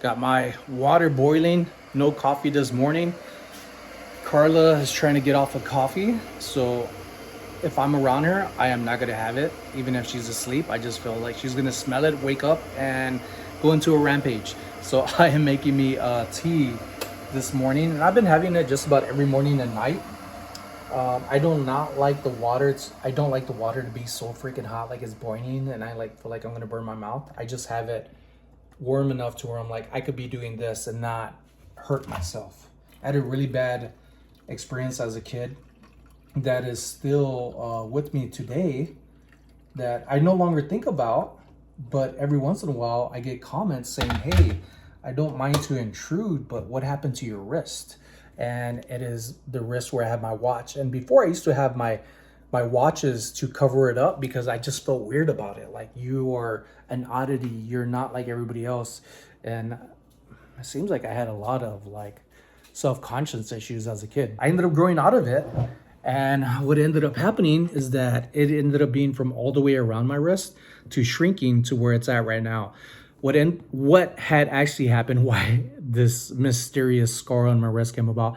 Got my water boiling, no coffee this morning. Carla is trying to get off of coffee, so if I'm around her, I am not gonna have it, even if she's asleep. I just feel like she's gonna smell it, wake up, and go into a rampage. So I am making me tea this morning, and I've been having it just about every morning and night. I do not like the water. I don't like the water to be so freaking hot, like it's boiling, and I feel like I'm gonna burn my mouth. I just have it warm enough to where I'm like, I could be doing this and not hurt myself. I had a really bad experience as a kid that is still with me today that I no longer think about, but every once in a while I get comments saying, hey, I don't mind to intrude, but what happened to your wrist? And it is the wrist where I have my watch. And before I used to have my watches to cover it up because I just felt weird about it. Like, you are an oddity. You're not like everybody else. And it seems like I had a lot of like self-conscious issues as a kid. I ended up growing out of it. And what ended up happening is that it ended up being from all the way around my wrist to shrinking to where it's at right now. What had actually happened, why this mysterious scar on my wrist came about,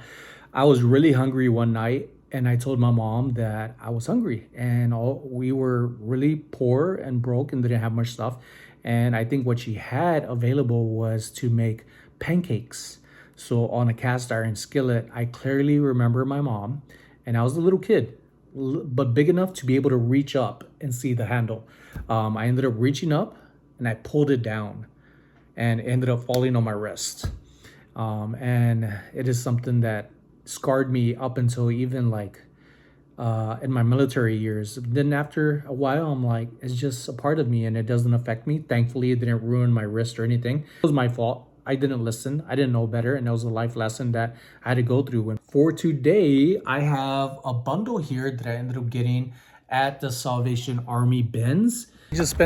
I was really hungry one night and I told my mom that I was hungry, and we were really poor and broke and didn't have much stuff. And I think what she had available was to make pancakes. So on a cast iron skillet, I clearly remember my mom, and I was a little kid, but big enough to be able to reach up and see the handle. I ended up reaching up and I pulled it down and it ended up falling on my wrist. And it is something that scarred me up until even like in my military years. Then after a while, I'm like, it's just a part of me and it doesn't affect me. Thankfully, it didn't ruin my wrist or anything. It was my fault. I didn't listen. I didn't know better. And that was a life lesson that I had to go through. And for today, I have a bundle here that I ended up getting at the Salvation Army bins. I just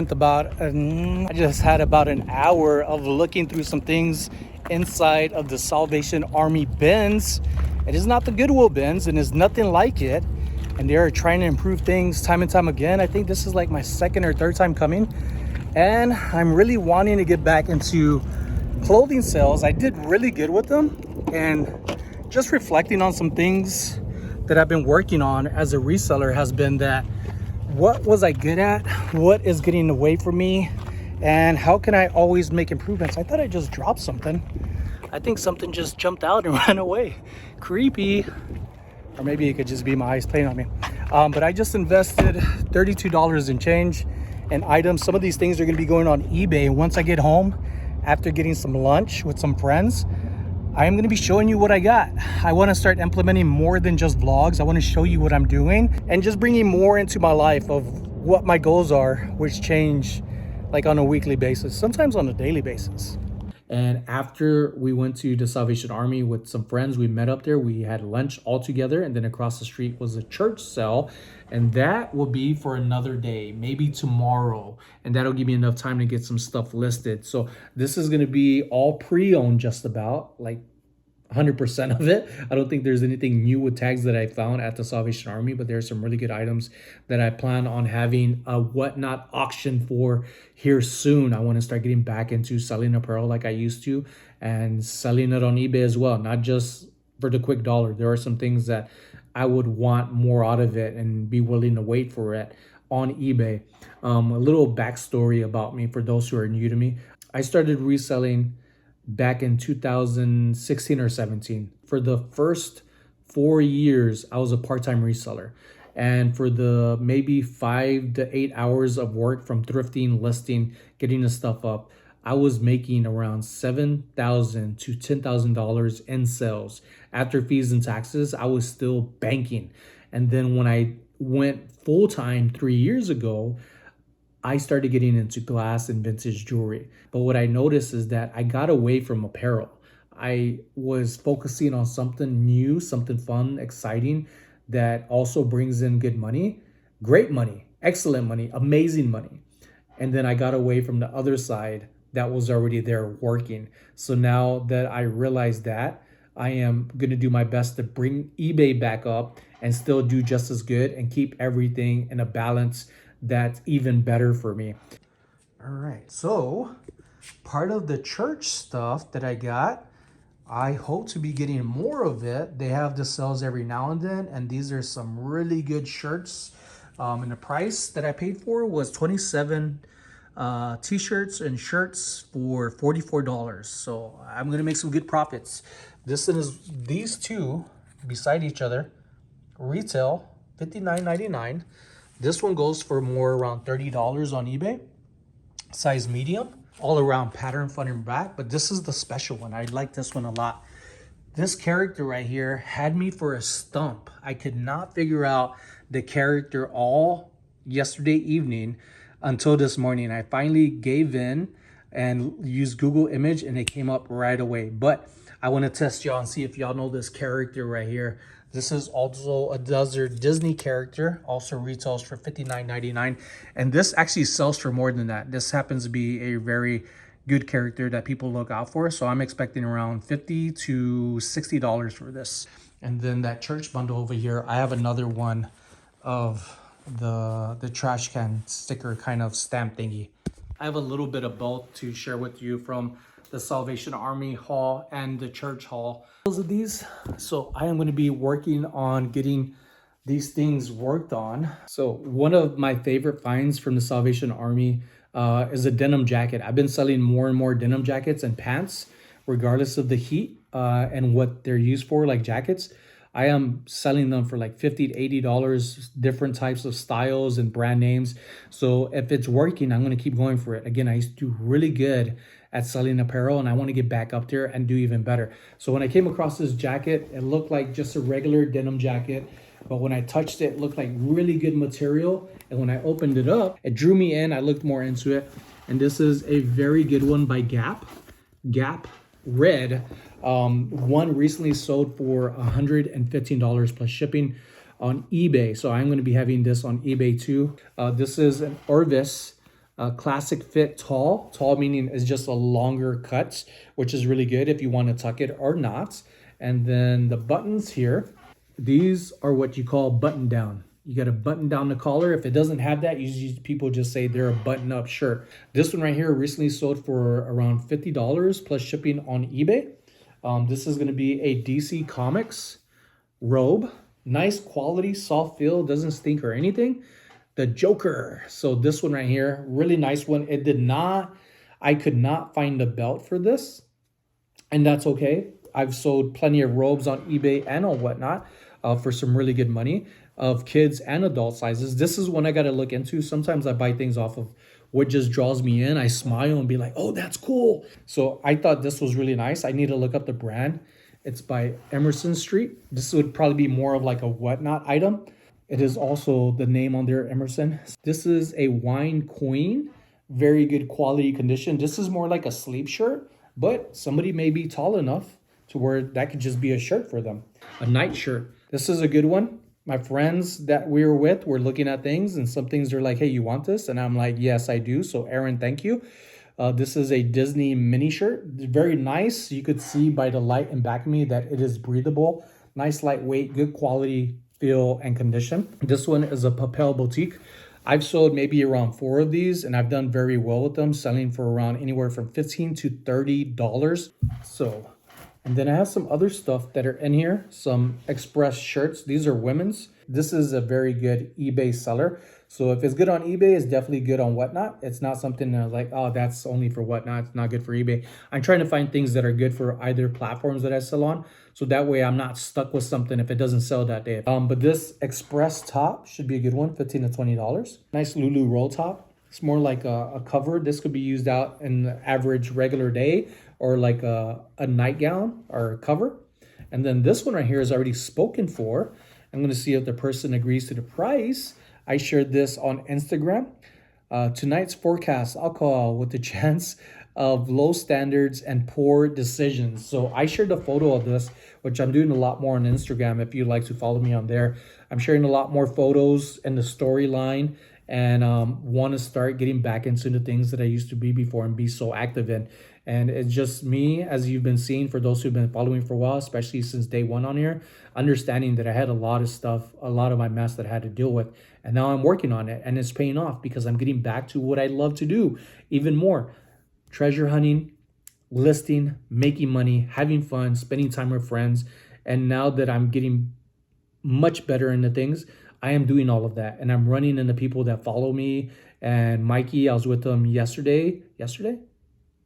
had about an hour of looking through some things inside of the Salvation Army bins. It is not the Goodwill bins and is nothing like it. And they are trying to improve things time and time again. I think this is like my second or third time coming. And I'm really wanting to get back into clothing sales. I did really good with them. And just reflecting on some things that I've been working on as a reseller has been that, what was I good at? What is getting away from me? And how can I always make improvements? I thought I just dropped something. I think something just jumped out and ran away. Creepy. Or maybe it could just be my eyes playing on me. But I just invested $32 in change in items. Some of these things are going to be going on eBay. And once I get home, after getting some lunch with some friends, I am going to be showing you what I got. I want to start implementing more than just vlogs. I want to show you what I'm doing and just bringing more into my life of what my goals are, which change like on a weekly basis, sometimes on a daily basis. And after we went to the Salvation Army with some friends, we met up there. We had lunch all together, and then across the street was a church sale. And that will be for another day, maybe tomorrow. And that'll give me enough time to get some stuff listed. So this is going to be all pre-owned, just about like 100% of it. I don't think there's anything new with tags that I found at the Salvation Army, but there's some really good items that I plan on having a whatnot auction for here soon. I want to start getting back into selling apparel like I used to and selling it on eBay as well, not just for the quick dollar. There are some things that I would want more out of it and be willing to wait for it on eBay. A little backstory about me for those who are new to me. I started reselling back in 2016 or 17. For the first 4 years, I was a part-time reseller. And for the maybe 5 to 8 hours of work from thrifting, listing, getting the stuff up, I was making around $7,000 to $10,000 in sales. After fees and taxes, I was still banking. And then when I went full-time 3 years ago, I started getting into glass and vintage jewelry. But what I noticed is that I got away from apparel. I was focusing on something new, something fun, exciting, that also brings in good money, great money, excellent money, amazing money. And then I got away from the other side that was already there working. So now that I realized that, I am going to do my best to bring eBay back up and still do just as good and keep everything in a balance that's even better for me. All right, so part of the church stuff that I got. I hope to be getting more of it. They have the sales every now and then, and these are some really good shirts. And the price that I paid for was 27 t-shirts and shirts for $44. So I'm gonna make some good profits. This is these two beside each other. Retail $59.99. This one goes for more around $30 on eBay. Size medium, all around pattern front and back, but this is the special one. I like this one a lot. This character right here had me for a stump. I could not figure out the character all yesterday evening until this morning. I finally gave in and used Google image and it came up right away. But I want to test y'all and see if y'all know this character right here. This is also a desert Disney character, also retails for $59.99. And this actually sells for more than that. This happens to be a very good character that people look out for. So I'm expecting around $50 to $60 for this. And then that church bundle over here, I have another one of the trash can sticker kind of stamp thingy. I have a little bit of both to share with you from the Salvation Army haul and the church haul. Those of these, so I am going to be working on getting these things worked on. So one of my favorite finds from the Salvation Army is a denim jacket. I've been selling more and more denim jackets and pants, regardless of the heat and what they're used for, like jackets. I am selling them for like $50 to $80, different types of styles and brand names. So if it's working, I'm going to keep going for it. Again, I used to do really good at selling apparel and I want to get back up there and do even better. So when I came across this jacket, it looked like just a regular denim jacket. But when I touched it, it looked like really good material. And when I opened it up, it drew me in. I looked more into it. And this is a very good one by Gap. Gap Red. One recently sold for $115 plus shipping on eBay. So I'm going to be having this on eBay too. This is an Orvis classic fit tall. Tall meaning is just a longer cut, which is really good if you want to tuck it or not. And then the buttons here, these are what you call button down. You got to button down the collar. If it doesn't have that, usually people just say they're a button up shirt. This one right here recently sold for around $50 plus shipping on eBay. This is going to be a DC Comics robe. Nice quality, soft feel, doesn't stink or anything. The Joker. So this one right here, really nice one. I could not find a belt for this, and that's okay. I've sold plenty of robes on eBay and on whatnot for some really good money of kids and adult sizes. This is one I got to look into. Sometimes I buy things off of what just draws me in. I smile and be like, oh, that's cool. So I thought this was really nice. I need to look up the brand. It's by Emerson Street. This would probably be more of like a whatnot item. It is also the name on there, Emerson. This is a Wine Queen. Very good quality condition. This is more like a sleep shirt, but somebody may be tall enough to where that could just be a shirt for them. A night shirt. This is a good one. My friends that we were with were looking at things, and some things are like, hey, you want this? And I'm like, yes, I do. So Aaron, thank you. This is a Disney mini shirt. Very nice. You could see by the light in back of me that it is breathable. Nice, lightweight, good quality feel and condition. This one is a Papel Boutique. I've sold maybe around 4 of these, and I've done very well with them, selling for around anywhere from $15 to $30. So, and then I have some other stuff that are in here, some Express shirts. These are women's. This is a very good eBay seller. So if it's good on eBay, it's definitely good on whatnot. It's not something that like, oh, that's only for whatnot. It's not good for eBay. I'm trying to find things that are good for either platforms that I sell on. So that way I'm not stuck with something if it doesn't sell that day. But this Express top should be a good one, $15 to $20. Nice Lulu roll top. It's more like a cover. This could be used out in the average regular day or like a nightgown or a cover. And then this one right here is already spoken for. I'm going to see if the person agrees to the price. I shared this on Instagram. Tonight's forecast, alcohol with the chance of low standards and poor decisions. So I shared a photo of this, which I'm doing a lot more on Instagram. If you'd like to follow me on there, I'm sharing a lot more photos in the storyline, and want to start getting back into the things that I used to be before and be so active in. And it's just me, as you've been seeing, for those who've been following for a while, especially since day one on here, understanding that I had a lot of stuff, a lot of my mess that I had to deal with. And now I'm working on it, and it's paying off because I'm getting back to what I love to do even more. treasure hunting, listing, making money, having fun, spending time with friends. And now that I'm getting much better into things, I am doing all of that. And I'm running into people that follow me. And Mikey, I was with him yesterday,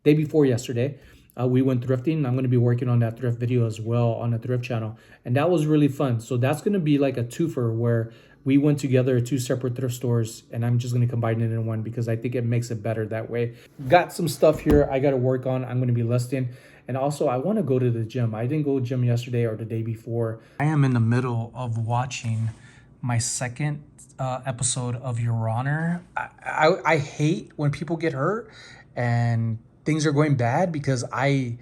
day before yesterday. We went thrifting. I'm going to be working on that thrift video as well on the thrift channel. And that was really fun. So that's going to be like a twofer where we went together at two separate thrift stores, and I'm just going to combine it in one because I think it makes it better that way. Got some stuff here I got to work on. I'm going to be listing. And also, I want to go to the gym. I didn't go to the gym yesterday or the day before. I am in the middle of watching my second episode of Your Honor. I hate when people get hurt and things are going bad because I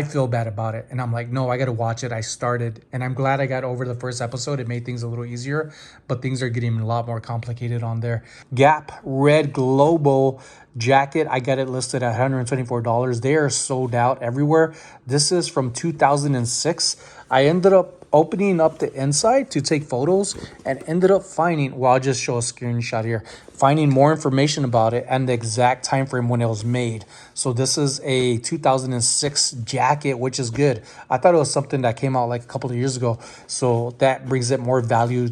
feel bad about it. And I'm like, no, I got to watch it. I started, and I'm glad I got over the first episode. It made things a little easier, but things are getting a lot more complicated on there. Gap Red Global jacket. I got it listed at $124. They are sold out everywhere. This is from 2006. I ended up opening up the inside to take photos and ended up finding, well, I'll just show a screenshot here, finding more information about it and the exact time frame when it was made. So this is a 2006 jacket, which is good. I thought it was something that came out like a couple of years ago, so that brings it more value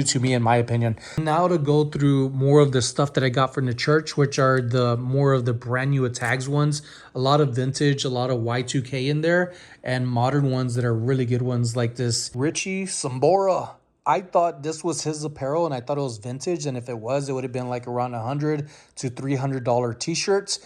to me, in my opinion. Now to go through more of the stuff that I got from the church, which are the more of the brand new tags ones. A lot of vintage, a lot of Y2K in there, and modern ones that are really good ones like this Richie Sambora. I thought this was his apparel and I thought it was vintage, and if it was, it would have been like around $100 to $300 t-shirts.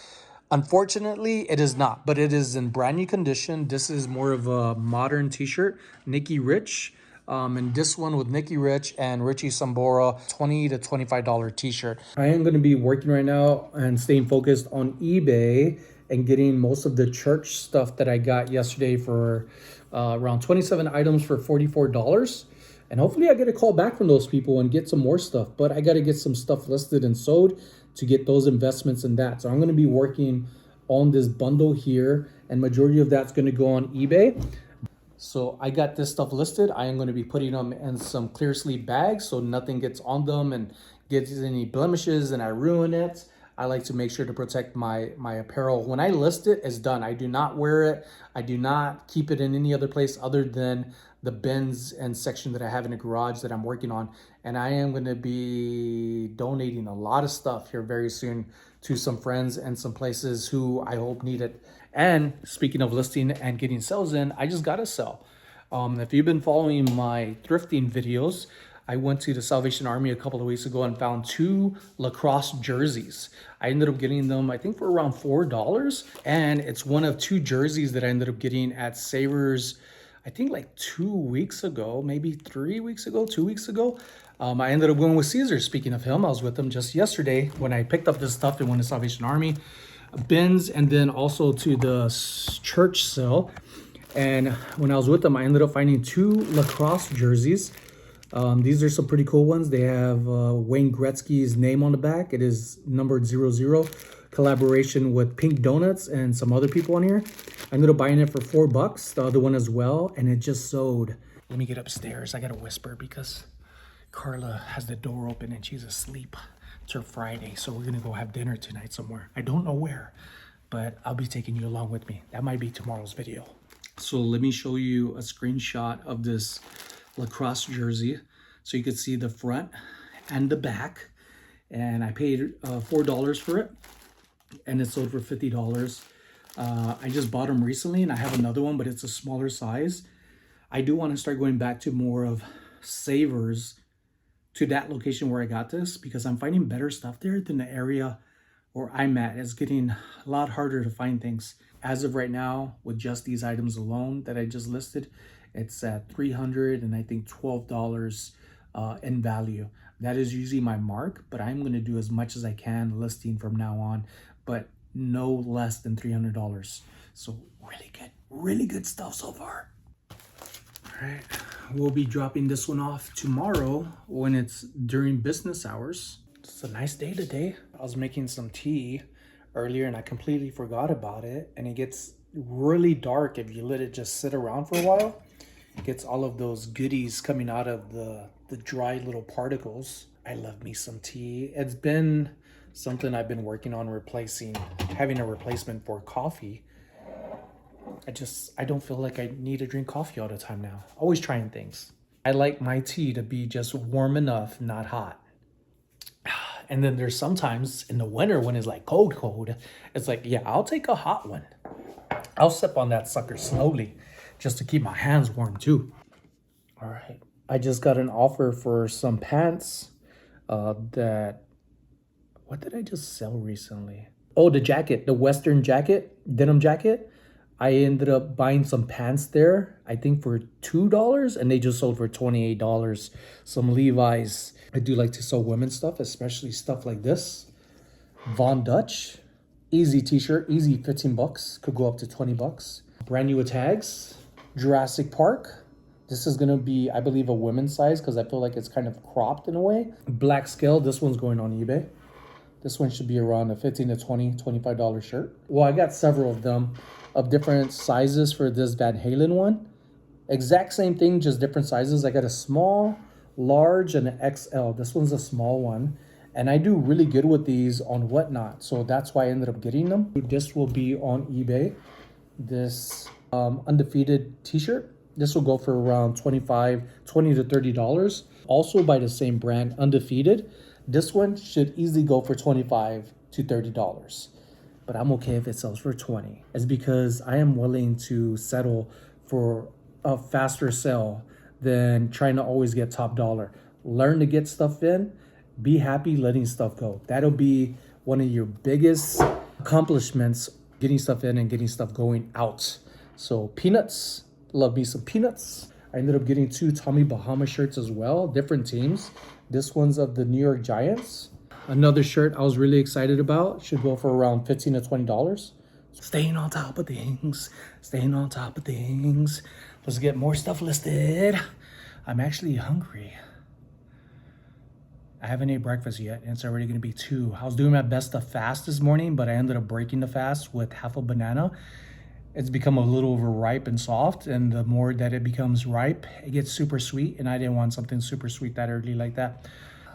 Unfortunately, it is not, but it is in brand new condition. This is more of a modern t-shirt, Nicky Rich. And this one with Nicky Rich and Richie Sambora, $20 to $25 t-shirt. I am going to be working right now and staying focused on eBay and getting most of the church stuff that I got yesterday for around 27 items for $44. And hopefully I get a call back from those people and get some more stuff. But I got to get some stuff listed and sold to get those investments in that. So I'm going to be working on this bundle here, and majority of that's going to go on eBay. So I got this stuff listed. I am going to be putting them in some clear sleeve bags so nothing gets on them and gets any blemishes and I ruin it. I like to make sure to protect my apparel. When I list it, it's done. I do not wear it. I do not keep it in any other place other than the bins and section that I have in the garage that I'm working on. And I am going to be donating a lot of stuff here very soon to some friends and some places who I hope need it. And speaking of listing and getting sales in, I just got a sell. If you've been following my thrifting videos, I went to the Salvation Army a couple of weeks ago and found 2 lacrosse jerseys. I ended up getting them, I think, for around $4. And it's one of 2 jerseys that I ended up getting at Savers, I think like 2 weeks ago, maybe 3 weeks ago, 2 weeks ago. I ended up going with Caesar. Speaking of him, I was with him just yesterday when I picked up this stuff and went to Salvation Army. Bins, and then also to the church sale. And when I was with them, I ended up finding 2 lacrosse jerseys. These are some pretty cool ones. They have Wayne Gretzky's name on the back. It is numbered 00, collaboration with Pink Donuts and some other people on here. I ended up buying it for $4, the other one as well, and it just sold. Let me get upstairs. I gotta whisper because Carla has the door open and she's asleep. It's her Friday, so we're gonna go have dinner tonight somewhere. I don't know where, but I'll be taking you along with me. That might be tomorrow's video. So let me show you a screenshot of this lacrosse jersey so you can see the front and the back. And I paid $4 for it, and it sold for $50. I just bought them recently, and I have another one, but it's a smaller size. I do want to start going back to more of Savers, to that location where I got this, because I'm finding better stuff there than the area where I'm at. It's getting a lot harder to find things. As of right now, with just these items alone that I just listed, it's at $300 and I think $12 in value. That is usually my mark, but I'm going to do as much as I can listing from now on, but no less than $300. So really good stuff so far. All right, we'll be dropping this one off tomorrow when it's during business hours. It's a nice day today. I was making some tea earlier and I completely forgot about it. And it gets really dark if you let it just sit around for a while. It gets all of those goodies coming out of the dry little particles. I love me some tea. It's been something I've been working on replacing, having a replacement for coffee. I don't feel like I need to drink coffee all the time now. Always trying things. I like my tea to be just warm enough, not hot. And then there's sometimes in the winter when it's like cold, it's like, yeah, I'll take a hot one. I'll sip on that sucker slowly just to keep my hands warm too. All right. I just got an offer for some pants what did I just sell recently? Oh, the jacket, the Western jacket, denim jacket. I ended up buying some pants there, I think for $2, and they just sold for $28. Some Levi's. I do like to sell women's stuff, especially stuff like this. Von Dutch, easy t-shirt, easy 15 bucks, could go up to 20 bucks. Brand new tags, Jurassic Park. This is gonna be, I believe, a women's size because I feel like it's kind of cropped in a way. Black scale, this one's going on eBay. This one should be around a $15 to $25 shirt. Well, I got several of them of different sizes for this Van Halen one. Exact same thing, just different sizes. I got a small, large, and an XL. This one's a small one. And I do really good with these on Whatnot. So that's why I ended up getting them. This will be on eBay. This undefeated t-shirt. This will go for around $20 to $30. Also by the same brand, Undefeated. This one should easily go for $25 to $30. But I'm okay if it sells for 20. It's because I am willing to settle for a faster sell than trying to always get top dollar. Learn to get stuff in, be happy letting stuff go. That'll be one of your biggest accomplishments, getting stuff in and getting stuff going out. So peanuts, love me some peanuts. I ended up getting 2 Tommy Bahama shirts as well, different teams. This one's of the New York Giants. Another shirt I was really excited about, should go for around $15 to $20. Staying on top of things, staying on top of things. Let's get more stuff listed. I'm actually hungry. I haven't ate breakfast yet, and it's already gonna be 2. I was doing my best to fast this morning, but I ended up breaking the fast with half a banana. It's become a little overripe and soft, and the more that it becomes ripe, it gets super sweet, and I didn't want something super sweet that early like that.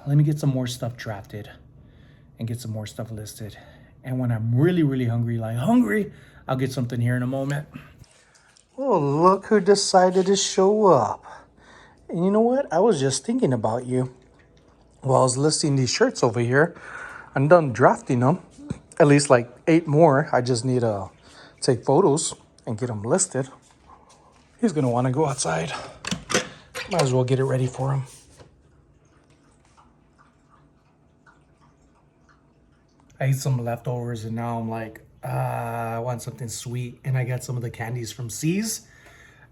Let me get some more stuff drafted and get some more stuff listed. And when I'm really, really hungry, I'll get something here in a moment. Oh, look who decided to show up. And you know what? I was just thinking about you. While I was listing these shirts over here, I'm done drafting them. At least like 8 more. I just need to take photos and get them listed. He's gonna wanna go outside. Might as well get it ready for him. I ate some leftovers and now I'm like, I want something sweet. And I got some of the candies from C's.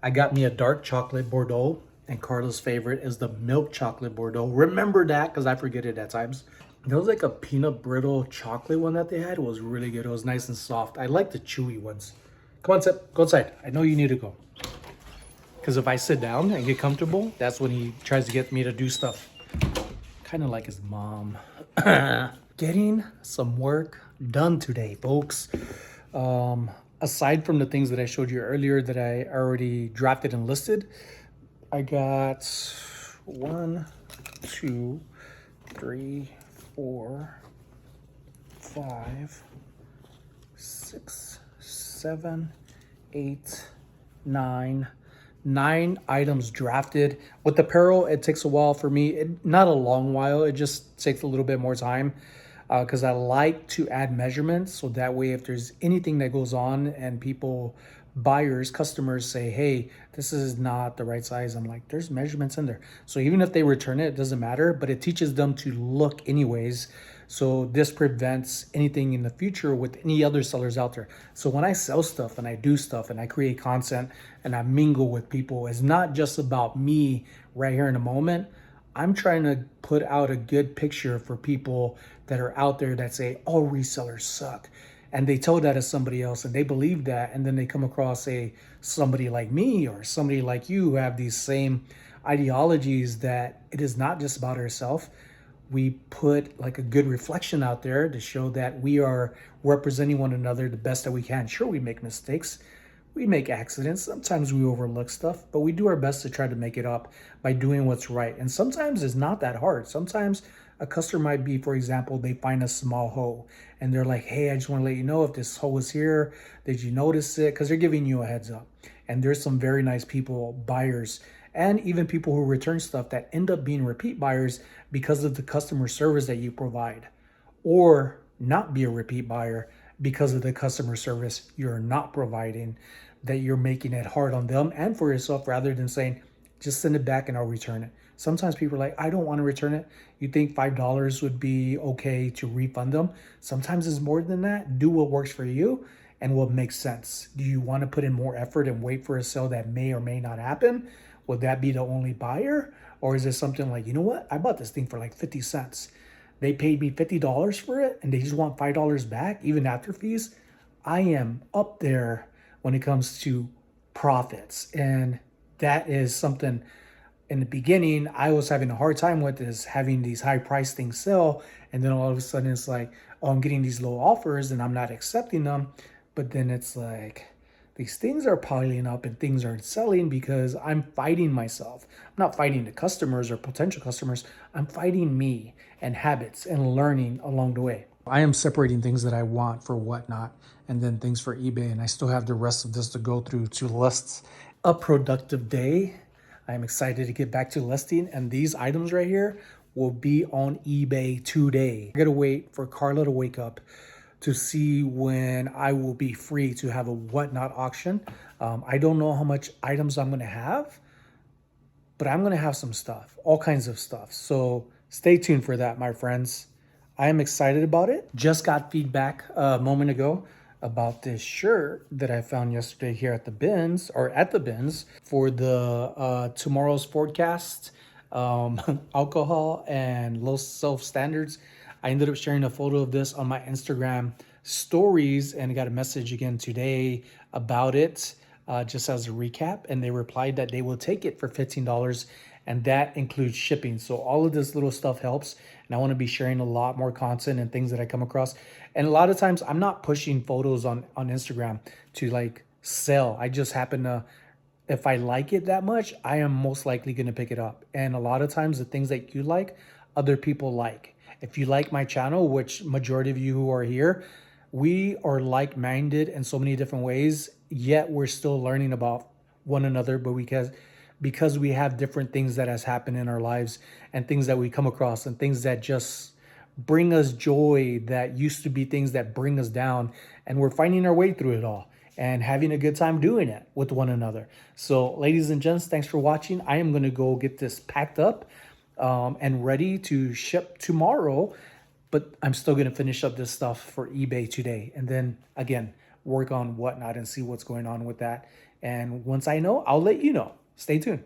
I got me a dark chocolate Bordeaux, and Carla's favorite is the milk chocolate Bordeaux. Remember that, because I forget it at times. There was like a peanut brittle chocolate one that they had. It was really good. It was nice and soft. I like the chewy ones. Come on, Sip, go outside. I know you need to go. Because if I sit down and get comfortable, that's when he tries to get me to do stuff. Kind of like his mom. Getting some work done today, folks. Aside from the things that I showed you earlier that I already drafted and listed, I got 1, 2, 3, 4, 5, 6, 7, 8, 9 items drafted. With apparel, it takes a while for me. Not a long while. It just takes a little bit more time because I like to add measurements. So that way, if there's anything that goes on and buyers, customers say, hey, this is not the right size, I'm like, there's measurements in there. So even if they return it, it doesn't matter, but it teaches them to look anyways. So this prevents anything in the future with any other sellers out there. So when I sell stuff and I do stuff and I create content and I mingle with people, it's not just about me right here in a moment. I'm trying to put out a good picture for people that are out there that say, oh, resellers suck. And they tell that to somebody else and they believe that. And then they come across somebody like me or somebody like you who have these same ideologies that it is not just about ourselves. We put like a good reflection out there to show that we are representing one another the best that we can. Sure, we make mistakes. We make accidents. Sometimes we overlook stuff, but we do our best to try to make it up by doing what's right. And sometimes it's not that hard. Sometimes a customer might be, for example, they find a small hole and they're like, hey, I just want to let you know if this hole is here, did you notice it? Because they're giving you a heads up. And there's some very nice people, buyers, and even people who return stuff that end up being repeat buyers because of the customer service that you provide, or not be a repeat buyer because of the customer service you're not providing, that you're making it hard on them and for yourself rather than saying, just send it back and I'll return it. Sometimes people are like, I don't want to return it. You think $5 would be okay to refund them? Sometimes it's more than that. Do what works for you and what makes sense. Do you want to put in more effort and wait for a sale that may or may not happen? Would that be the only buyer? Or is it something like, you know what? I bought this thing for like 50 cents. They paid me $50 for it and they just want $5 back, even after fees. I am up there when it comes to profits. And that is something in the beginning I was having a hard time with, is having these high price things sell. And then all of a sudden it's like, oh, I'm getting these low offers and I'm not accepting them. But then it's like, these things are piling up and things aren't selling because I'm fighting myself. I'm not fighting the customers or potential customers. I'm fighting me and habits and learning along the way. I am separating things that I want for whatnot and then things for eBay. And I still have the rest of this to go through to list. A productive day. I'm excited to get back to listing, and these items right here will be on eBay today. I gotta wait for Carla to wake up to see when I will be free to have a whatnot auction. I don't know how much items I'm gonna have, but I'm gonna have some stuff, all kinds of stuff. So stay tuned for that, my friends. I am excited about it. Just got feedback a moment ago about this shirt that I found yesterday here at the bins, or at the bins, for the tomorrow's forecast, alcohol and low self standards. I ended up sharing a photo of this on my Instagram stories and got a message again today about it, just as a recap. And they replied that they will take it for $15, and that includes shipping. So all of this little stuff helps. And I want to be sharing a lot more content and things that I come across. And a lot of times I'm not pushing photos on Instagram to like sell. I just happen to, if I like it that much, I am most likely going to pick it up. And a lot of times the things that you like, other people like. If you like my channel, which majority of you who are here, we are like-minded in so many different ways, yet we're still learning about one another, but because we have different things that has happened in our lives and things that we come across and things that just bring us joy that used to be things that bring us down, and we're finding our way through it all and having a good time doing it with one another. So ladies and gents, thanks for watching. I am going to go get this packed up and ready to ship tomorrow, but I'm still going to finish up this stuff for eBay today. And then again, work on whatnot and see what's going on with that. And once I know, I'll let you know. Stay tuned.